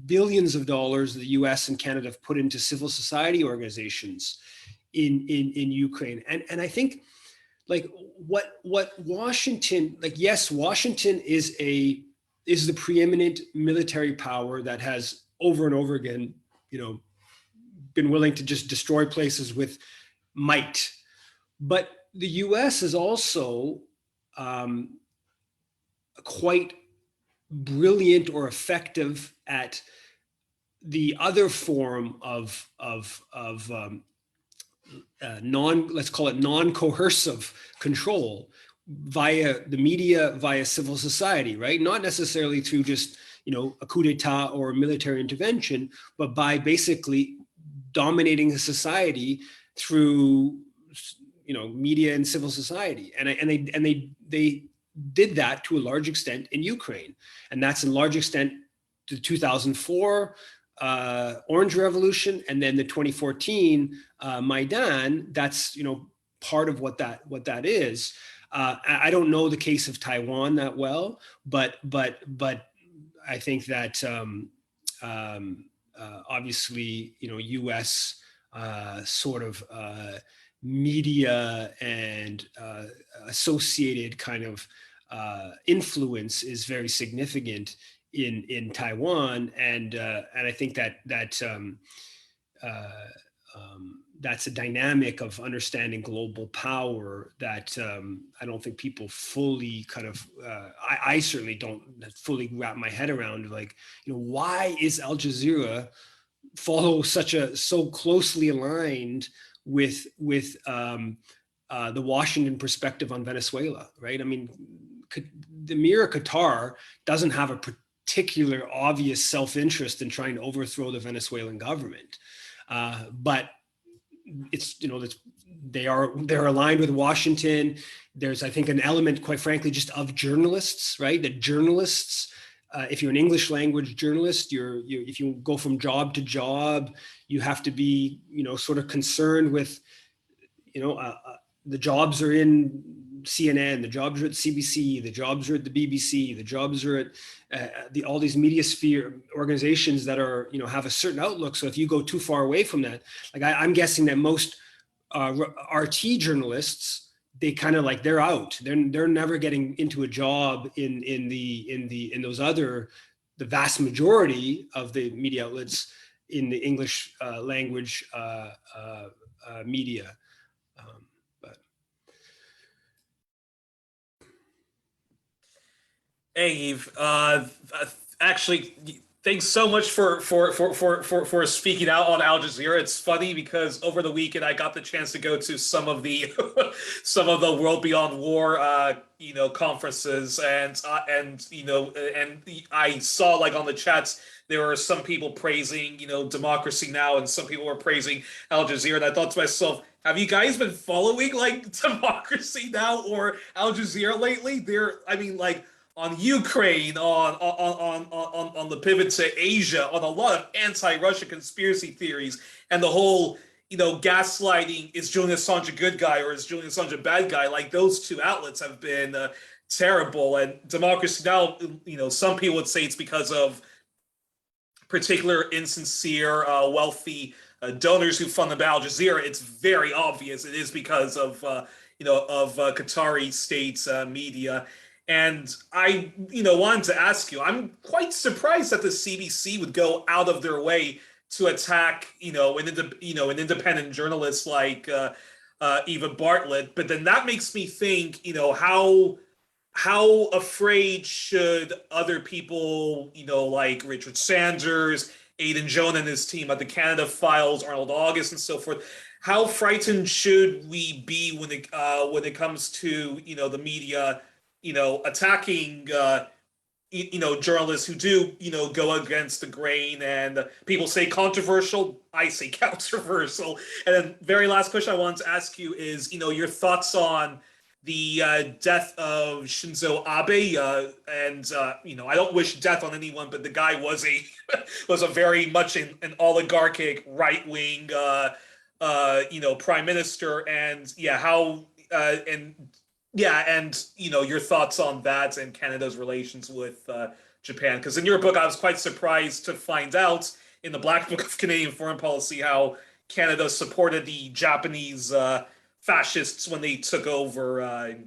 billions of dollars the US and Canada have put into civil society organizations in Ukraine. And I think like what Washington, like, yes, Washington is the preeminent military power that has over and over again, been willing to just destroy places with might. But the US is also quite brilliant or effective at the other form of let's call it non-coercive control via the media, via civil society, right? Not necessarily through just a coup d'etat or a military intervention, but by basically dominating a society through media and civil society. And they did that to a large extent in Ukraine, and that's in large extent the 2004 Orange Revolution, and then the 2014 Maidan. That's part of what that is. I don't know the case of Taiwan that well, but I think that obviously U.S. Sort of media and associated kind of influence is very significant in Taiwan, and I think that's a dynamic of understanding global power that I don't think people fully kind of I certainly don't fully wrap my head around. Like, why is Al Jazeera so closely aligned with the Washington perspective on Venezuela, right? The Emir of Qatar doesn't have a particular obvious self-interest in trying to overthrow the Venezuelan government, but they're aligned with Washington. There's, I think, an element, quite frankly, just of journalists, right? That journalists, if you're an English language journalist, if you go from job to job, you have to be, sort of concerned with, the jobs are in CNN, the jobs are at CBC, the jobs are at the BBC, the jobs are at all these media sphere organizations that are, have a certain outlook. So if you go too far away from that, like I'm guessing that most RT journalists, they kind of like, they're out. They're never getting into a job in those other, the vast majority of the media outlets in the English language media. But Hey, Yves. Actually, thanks so much for speaking out on Al Jazeera. It's funny because over the weekend I got the chance to go to some of the some of the World Beyond War conferences, and I saw like on the chats there were some people praising Democracy Now, and some people were praising Al Jazeera, and I thought to myself, have you guys been following like Democracy Now or Al Jazeera lately? I mean, like on Ukraine, on the pivot to Asia, on a lot of anti-Russia conspiracy theories, and the whole gaslighting, is Julian Assange a good guy or is Julian Assange a bad guy? Like those two outlets have been terrible. And Democracy Now, some people would say it's because of particular insincere, wealthy donors who fund the Al Jazeera. It's very obvious it is because of Qatari state media. And I wanted to ask you, I'm quite surprised that the CBC would go out of their way to attack an independent journalist like Eva Bartlett. But then that makes me think, how afraid should other people, like Richard Sanders, Aidan Jonah and his team at the Canada Files, Arnold August, and so forth, how frightened should we be when it comes to the media attacking journalists who do go against the grain? And people say controversial, I say controversial. And then very last question I wanted to ask you is your thoughts on the death of Shinzo Abe, and I don't wish death on anyone, but the guy was a very much an oligarchic right wing prime minister, and your thoughts on that and Canada's relations with Japan. Because in your book, I was quite surprised to find out in the Black Book of Canadian Foreign Policy how Canada supported the Japanese fascists when they took over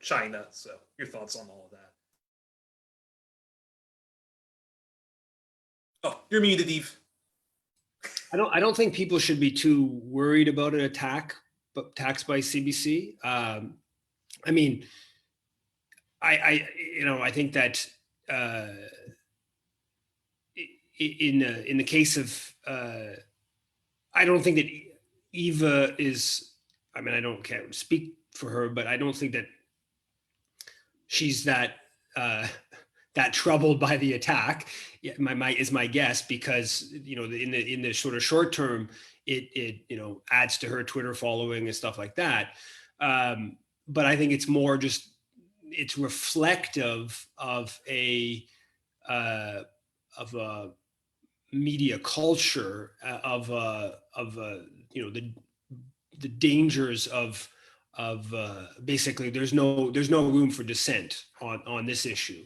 China. So your thoughts on all of that? Oh, you're muted, Yves. I don't think people should be too worried about an attacks by CBC. I mean, I think that in the case of I don't think that Eva is. I mean, can't speak for her, but I don't think that she's that troubled by the attack. Yeah, is my guess, because in the sort of short term, it adds to her Twitter following and stuff like that. But I think it's more just it's reflective of a media culture the dangers of basically there's no room for dissent on this issue,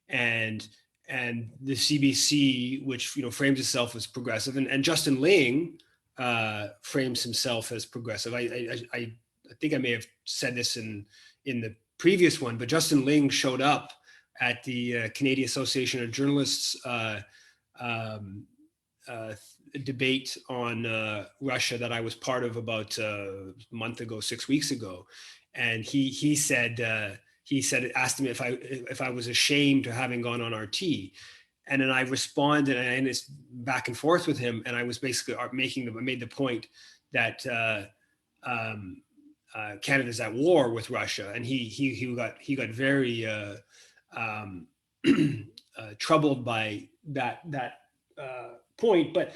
and the CBC, which frames itself as progressive, and Justin Ling frames himself as progressive. I think I may have said this in the previous one, but Justin Ling showed up at the Canadian Association of Journalists debate on Russia that I was part of about a month ago, 6 weeks ago, and he said asked me if I was ashamed to having gone on RT, and then I responded, and it's back and forth with him, and I was basically I made the point that Canada's at war with Russia, and he got very troubled by that point. But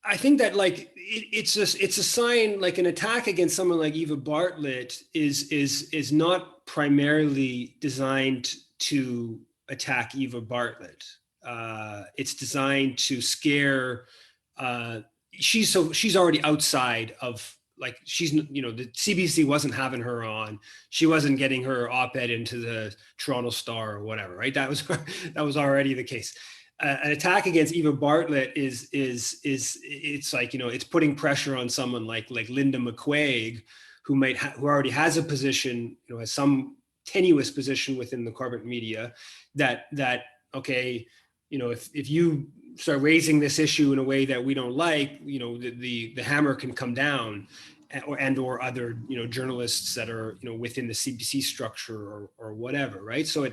I think that it's a sign, like an attack against someone like Eva Bartlett is not primarily designed to attack Eva Bartlett. It's designed to scare. She's already outside of like she's, the CBC wasn't having her on. She wasn't getting her op-ed into the Toronto Star or whatever, right? That was already the case. An attack against Eva Bartlett is it's like, it's putting pressure on someone like Linda McQuaig, who who already has a position, has some tenuous position within the corporate media, that okay, if you start raising this issue in a way that we don't like, the hammer can come down, or other, journalists that are, within the CBC structure or whatever, right? So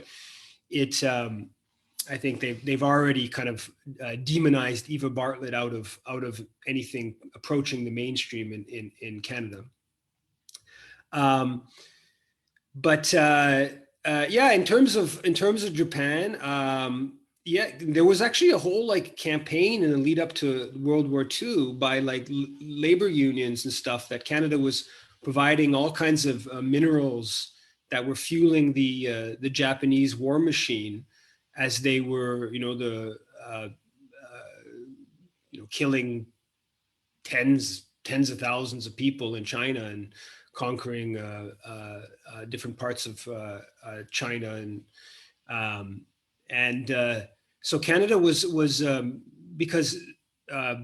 I think they've already kind of demonized Eva Bartlett out of anything approaching the mainstream in Canada. But yeah, in terms of Japan, yeah, there was actually a whole like campaign in the lead up to World War II by like labor unions and stuff, that Canada was providing all kinds of minerals that were fueling the Japanese war machine, as they were, killing tens of thousands of people in China, and conquering different parts of China, and so Canada was because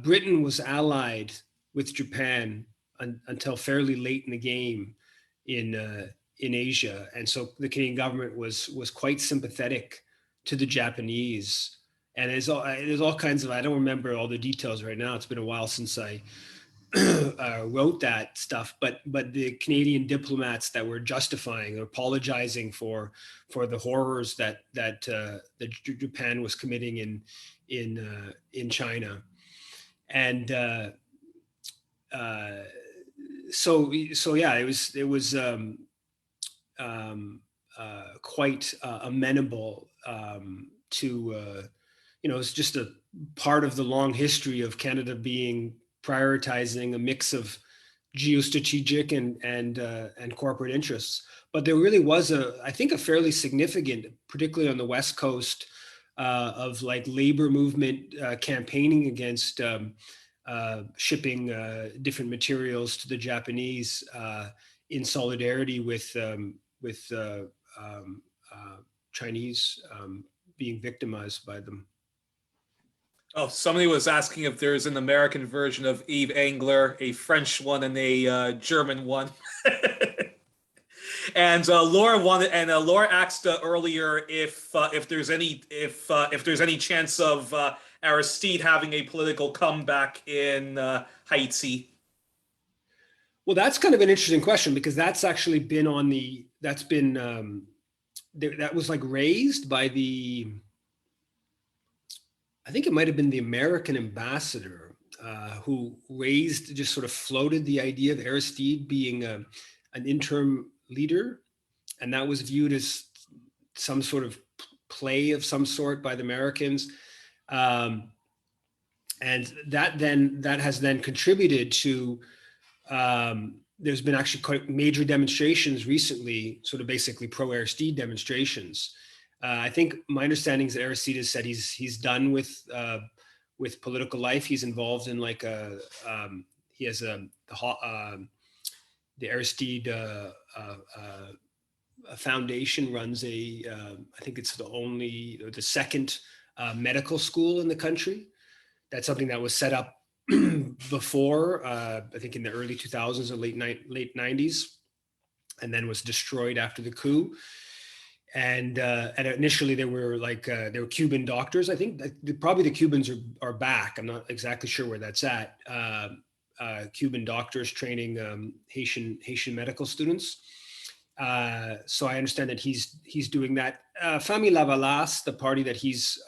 Britain was allied with Japan until fairly late in the game in Asia, and so the Canadian government was quite sympathetic to the Japanese. And there's all kinds of, I don't remember all the details right now. It's been a while since I wrote that stuff, but the Canadian diplomats that were justifying or apologizing for the horrors that Japan was committing in China, and so yeah, it was quite amenable to it's just a part of the long history of Canada being prioritizing a mix of geostrategic and corporate interests. But there really was I think a fairly significant, particularly on the West Coast, of like labor movement campaigning against shipping different materials to the Japanese in solidarity with Chinese being victimized by them. Oh, somebody was asking if there's an American version of Yves Engler, a French one, and a German one. And Laura asked earlier if there's any chance of Aristide having a political comeback in Haiti. Well, that's kind of an interesting question, because that's actually been that was like raised by I think it might have been the American ambassador who just sort of floated the idea of Aristide being an interim leader, and that was viewed as some sort of play of some sort by the Americans, and that has then contributed to. There's been actually quite major demonstrations recently, sort of basically pro-Aristide demonstrations. I think my understanding is that Aristide has said he's done with political life. He's involved in like he has the Aristide Foundation runs I think it's the second medical school in the country. That's something that was set up before, I think in the early 2000s or late 90s, and then was destroyed after the coup. And initially there were Cuban doctors. I think probably the Cubans are back. I'm not exactly sure where that's at. Cuban doctors training Haitian medical students. So I understand that he's doing that. Famille Lavalas, the party that he's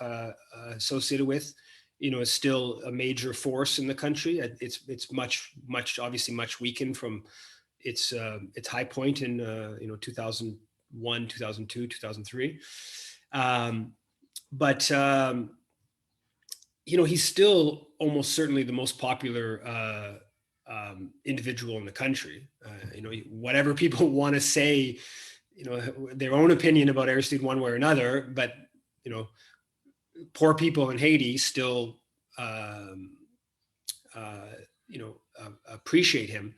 associated with, is still a major force in the country. It's much obviously much weakened from its high point in 2001, 2002, 2003. But he's still almost certainly the most popular individual in the country. Whatever people want to say, their own opinion about Aristide one way or another, but poor people in Haiti still appreciate him.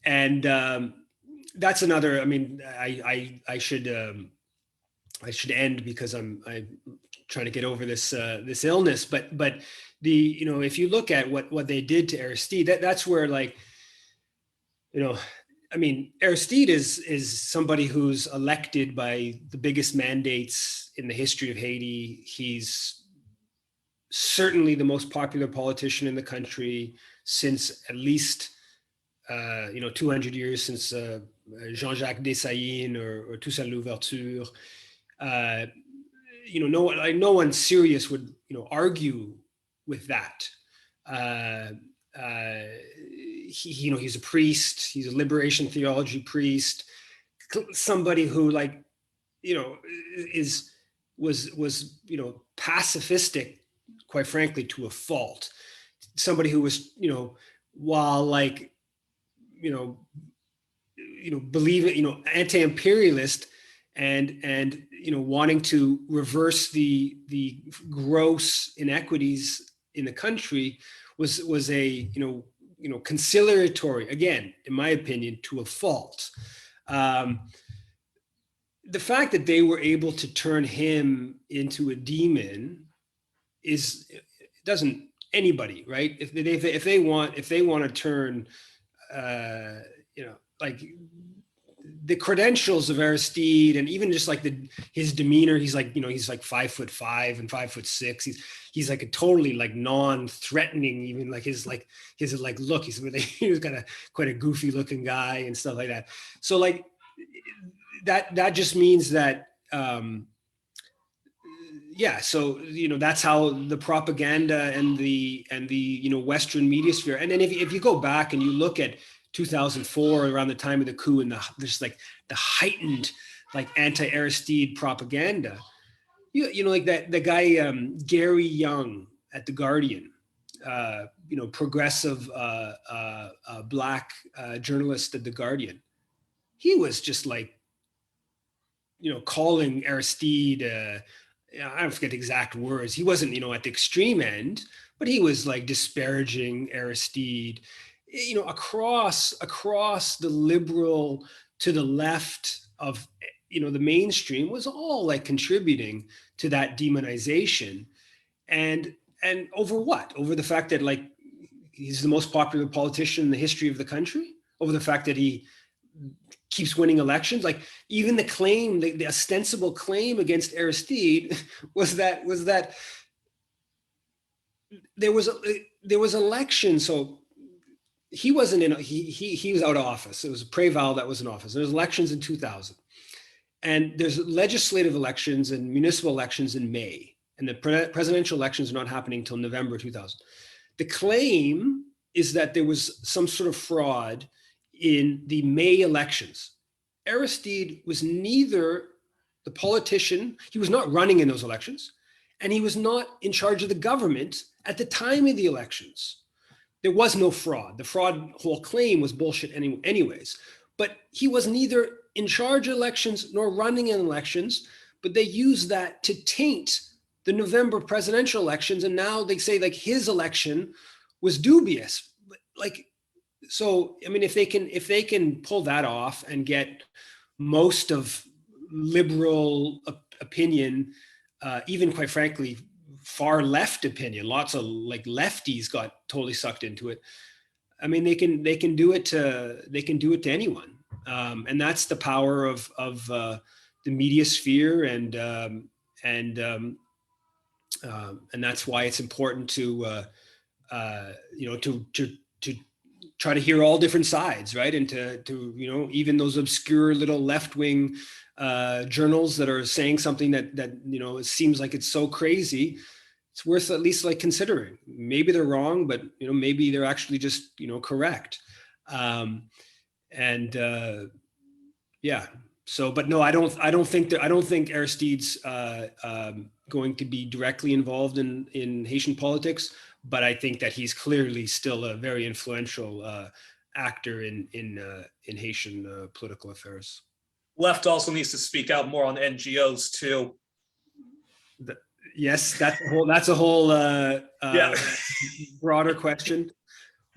And that's another. I mean, I should end because I'm trying to get over this illness. But if you look at what they did to Aristide, that's where, like, I mean, Aristide is somebody who's elected by the biggest mandates in the history of Haiti. He's certainly the most popular politician in the country since at least 200 years, since Jean-Jacques Dessalines or Toussaint Louverture. No one serious would argue with that. He's a priest. He's a liberation theology priest. Somebody who, like, was pacifistic, quite frankly, to a fault. Somebody who was, while, like, believing, anti-imperialist and wanting to reverse the gross inequities in the country, was a conciliatory, again, in my opinion, to a fault. The fact that they were able to turn him into a demon doesn't anybody, right? If they want to turn, like, the credentials of Aristide, and even just like his demeanor, he's like 5'5" and 5'6". He's like a totally, like, non-threatening, even like his look. He was kind of quite a goofy looking guy and stuff like that. So, like, that just means that so that's how the propaganda and the Western media sphere. And then if you go back and you look at 2004, around the time of the coup, and there's like the heightened, like, anti-Aristide propaganda, like that, the guy Gary Young at The Guardian, progressive black journalist at The Guardian, he was just like, calling Aristide, I don't forget the exact words. He wasn't, at the extreme end, but he was, like, disparaging Aristide, across the liberal to the left of, the mainstream, was all, like, contributing to that demonization. And over what? Over the fact that, like, he's the most popular politician in the history of the country? Over the fact that he keeps winning elections? Like, even the claim, the ostensible claim against Aristide was that there was election. So he wasn't in. He was out of office. It was Préval that was in office. There's elections in 2000, and there's legislative elections and municipal elections in May, and the presidential elections are not happening until November 2000. The claim is that there was some sort of fraud in the May elections. Aristide was neither the politician, he was not running in those elections, and he was not in charge of the government at the time of the elections. There was no fraud. The fraud whole claim was bullshit anyways. But he was neither in charge of elections nor running in elections, but they used that to taint the November presidential elections. And now they say, like, his election was dubious. Like, so, I mean, if they can pull that off and get most of liberal opinion, even, quite frankly, far left opinion, lots of, like, lefties got totally sucked into it. I mean, they can do it to anyone, and that's the power of the media sphere, and that's why it's important to try to hear all different sides, right? And to even those obscure little left-wing journals that are saying something that it seems like it's so crazy, it's worth at least, like, considering. Maybe they're wrong, but maybe they're actually just correct. So, but no, I don't think Aristide's going to be directly involved in Haitian politics, but I think that he's clearly still a very influential actor in Haitian political affairs. Left also needs to speak out more on NGOs too. Yes, that's a whole broader question.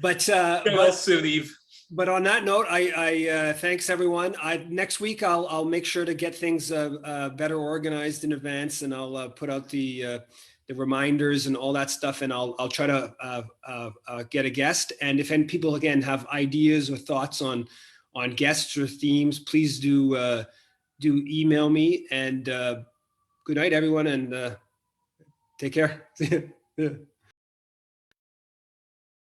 But well, soon, Yves. But on that note, I thanks everyone. Next week I'll make sure to get things better organized in advance, and I'll put out the reminders and all that stuff, and I'll try to get a guest. And if any people again have ideas or thoughts on guests or themes, please do email me. And good night, everyone, and take care.